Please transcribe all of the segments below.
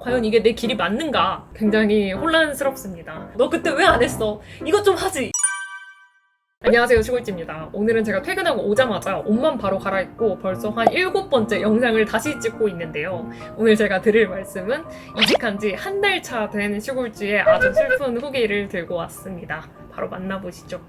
과연 이게 내 길이 맞는가? 굉장히 혼란스럽습니다. 너 그때 왜 안 했어? 이것 좀 하지! 안녕하세요, 시골지입니다. 오늘은 제가 퇴근하고 오자마자 옷만 바로 갈아입고 벌써 한 7번째 영상을 다시 찍고 있는데요. 오늘 제가 드릴 말씀은 이직한 지 한 달 차 된 시골지의 아주 슬픈 후기를 들고 왔습니다. 바로 만나보시죠.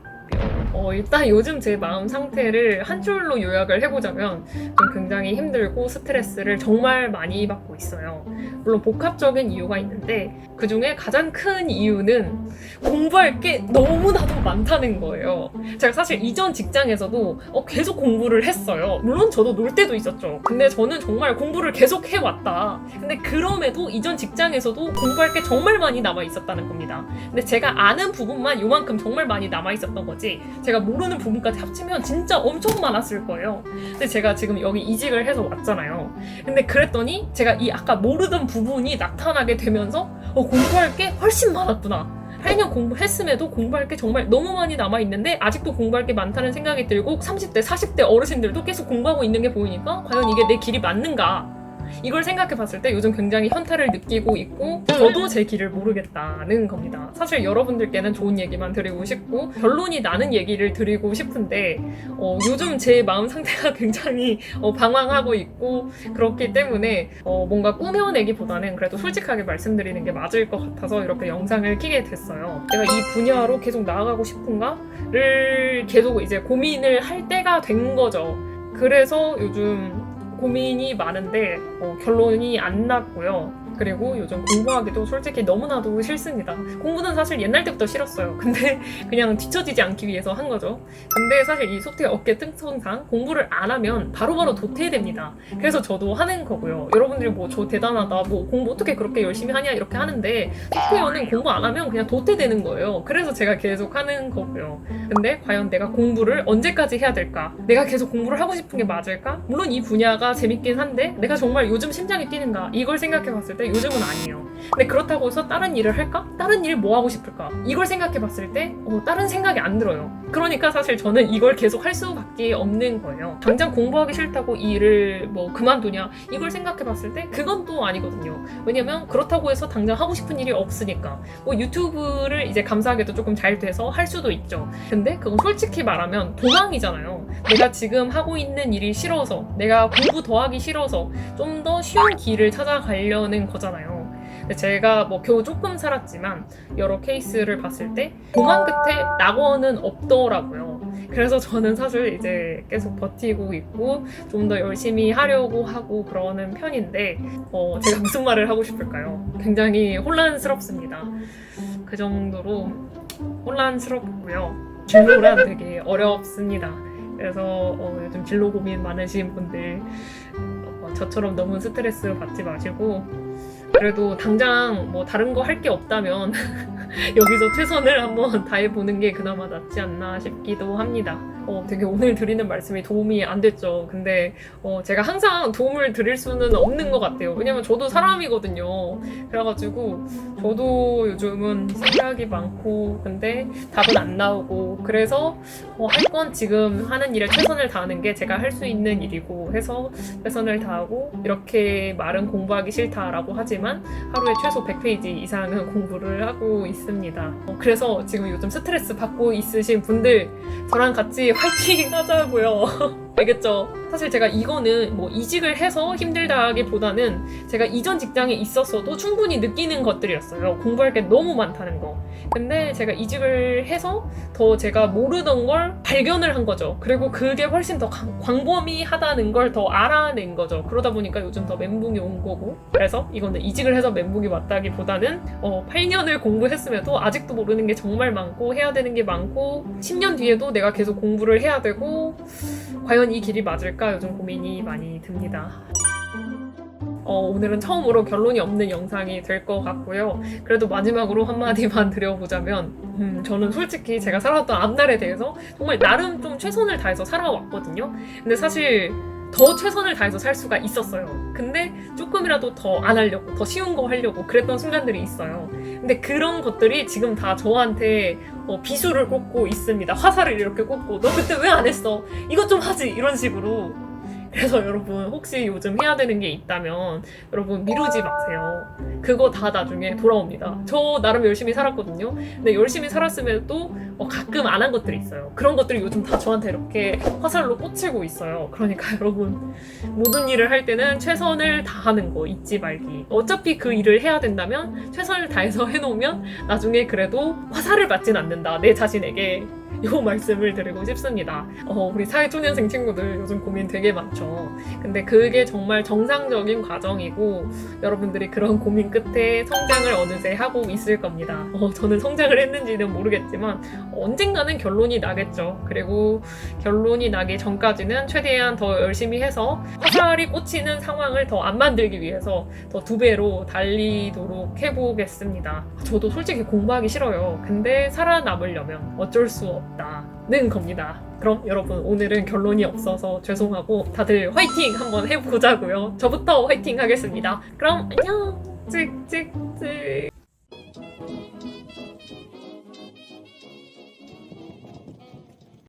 일단 요즘 제 마음 상태를 한 줄로 요약을 해보자면 좀 굉장히 힘들고 스트레스를 정말 많이 받고 있어요. 물론 복합적인 이유가 있는데 그 중에 가장 큰 이유는 공부할 게 너무나도 많다는 거예요. 제가 사실 이전 직장에서도 계속 공부를 했어요. 물론 저도 놀 때도 있었죠. 근데 저는 정말 공부를 계속 해왔다. 근데 그럼에도 이전 직장에서도 공부할 게 정말 많이 남아 있었다는 겁니다. 근데 제가 아는 부분만 요만큼 정말 많이 남아 있었던 거지 제가 모르는 부분까지 합치면 진짜 엄청 많았을 거예요. 근데 제가 지금 여기 이직을 해서 왔잖아요. 근데 그랬더니 제가 이 아까 모르던 부분이 나타나게 되면서 공부할 게 훨씬 많았구나. 8년 공부했음에도 공부할 게 정말 너무 많이 남아있는데 아직도 공부할 게 많다는 생각이 들고 30대, 40대 어르신들도 계속 공부하고 있는 게 보이니까 과연 이게 내 길이 맞는가? 이걸 생각해 봤을 때 요즘 굉장히 현타를 느끼고 있고 저도 제 길을 모르겠다는 겁니다. 사실 여러분들께는 좋은 얘기만 드리고 싶고 결론이 나는 얘기를 드리고 싶은데 요즘 제 마음 상태가 굉장히 방황하고 있고 그렇기 때문에 뭔가 꾸며내기보다는 그래도 솔직하게 말씀드리는 게 맞을 것 같아서 이렇게 영상을 켜게 됐어요. 제가 이 분야로 계속 나아가고 싶은가를 계속 이제 고민을 할 때가 된 거죠. 그래서 요즘 고민이 많은데 결론이 안 났고요. 그리고 요즘 공부하기도 솔직히 너무나도 싫습니다. 공부는 사실 옛날 때부터 싫었어요. 근데 그냥 뒤처지지 않기 위해서 한 거죠. 근데 사실 이 소프트웨어 업계 특성상 공부를 안 하면 바로바로 도태됩니다. 그래서 저도 하는 거고요. 여러분들이 뭐 저 대단하다, 뭐 공부 어떻게 그렇게 열심히 하냐 이렇게 하는데 소프트웨어는 공부 안 하면 그냥 도태되는 거예요. 그래서 제가 계속 하는 거고요. 근데 과연 내가 공부를 언제까지 해야 될까? 내가 계속 공부를 하고 싶은 게 맞을까? 물론 이 분야가 재밌긴 한데 내가 정말 요즘 심장이 뛰는가? 이걸 생각해 봤을 때 요즘은 아니에요. 근데 그렇다고 해서 다른 일을 할까? 다른 일 뭐 하고 싶을까? 이걸 생각해 봤을 때 다른 생각이 안 들어요. 그러니까 사실 저는 이걸 계속 할 수밖에 없는 거예요. 당장 공부하기 싫다고 이 일을 뭐 그만두냐? 이걸 생각해 봤을 때 그건 또 아니거든요. 왜냐면 그렇다고 해서 당장 하고 싶은 일이 없으니까. 뭐 유튜브를 이제 감사하게도 조금 잘 돼서 할 수도 있죠. 근데 그건 솔직히 말하면 도망이잖아요. 내가 지금 하고 있는 일이 싫어서 내가 공부 더 하기 싫어서 좀 더 쉬운 길을 찾아가려는 거잖아요. 제가 뭐 겨우 조금 살았지만 여러 케이스를 봤을 때 도망 끝에 낙원은 없더라고요. 그래서 저는 사실 이제 계속 버티고 있고 좀 더 열심히 하려고 하고 그러는 편인데 제가 무슨 말을 하고 싶을까요? 굉장히 혼란스럽습니다. 그 정도로 혼란스럽고요. 진로란 되게 어렵습니다. 그래서 요즘 진로 고민 많으신 분들 저처럼 너무 스트레스 받지 마시고 그래도 당장 뭐 다른 거 할 게 없다면 여기서 최선을 한번 다해보는 게 그나마 낫지 않나 싶기도 합니다. 되게 오늘 드리는 말씀이 도움이 안 됐죠. 근데 제가 항상 도움을 드릴 수는 없는 것 같아요. 왜냐면 저도 사람이거든요. 그래가지고 저도 요즘은 생각이 많고 근데 답은 안 나오고 그래서 할 건 지금 하는 일에 최선을 다하는 게 제가 할 수 있는 일이고 해서 최선을 다하고 이렇게 말은 공부하기 싫다라고 하지만 하루에 최소 100페이지 이상은 공부를 하고 있습니다. 그래서 지금 요즘 스트레스 받고 있으신 분들 저랑 같이 화이팅 하자고요. 알겠죠? 사실 제가 이거는 뭐 이직을 해서 힘들다기보다는 제가 이전 직장에 있었어도 충분히 느끼는 것들이었어요. 공부할 게 너무 많다는 거. 근데 제가 이직을 해서 더 제가 모르던 걸 발견을 한 거죠. 그리고 그게 훨씬 더 광범위하다는 걸 더 알아낸 거죠. 그러다 보니까 요즘 더 멘붕이 온 거고. 그래서 이거는 이직을 해서 멘붕이 왔다기보다는 8년을 공부했음에도 아직도 모르는 게 정말 많고 해야 되는 게 많고 10년 뒤에도 내가 계속 공부를 해야 되고 과연 이 길이 맞을까 요즘 고민이 많이 듭니다. 오늘은 처음으로 결론이 없는 영상이 될 것 같고요. 그래도 마지막으로 한마디만 드려보자면 저는 솔직히 제가 살아왔던 앞날에 대해서 정말 나름 좀 최선을 다해서 살아왔거든요. 근데 사실 더 최선을 다해서 살 수가 있었어요. 근데 조금이라도 더 안 하려고 더 쉬운 거 하려고 그랬던 순간들이 있어요. 근데 그런 것들이 지금 다 저한테 비수를 꽂고 있습니다. 화살을 이렇게 꽂고 너 그때 왜 안 했어? 이것 좀 하지! 이런 식으로. 그래서 여러분 혹시 요즘 해야 되는 게 있다면 여러분 미루지 마세요. 그거 다 나중에 돌아옵니다. 저 나름 열심히 살았거든요. 근데 열심히 살았음에도 가끔 안 한 것들이 있어요. 그런 것들이 요즘 다 저한테 이렇게 화살로 꽂히고 있어요. 그러니까 여러분 모든 일을 할 때는 최선을 다하는 거 잊지 말기. 어차피 그 일을 해야 된다면 최선을 다해서 해놓으면 나중에 그래도 화살을 맞진 않는다. 내 자신에게. 요 말씀을 드리고 싶습니다. 우리 사회초년생 친구들 요즘 고민 되게 많죠. 근데 그게 정말 정상적인 과정이고 여러분들이 그런 고민 끝에 성장을 어느새 하고 있을 겁니다. 저는 성장을 했는지는 모르겠지만 언젠가는 결론이 나겠죠. 그리고 결론이 나기 전까지는 최대한 더 열심히 해서 화살이 꽂히는 상황을 더 안 만들기 위해서 더 2배로 달리도록 해보겠습니다. 저도 솔직히 공부하기 싫어요. 근데 살아남으려면 어쩔 수 없다는 겁니다. 그럼 여러분 오늘은 결론이 없어서 죄송하고 다들 화이팅 한번 해보자고요. 저부터 화이팅 하겠습니다. 그럼 안녕. 찍찍찍.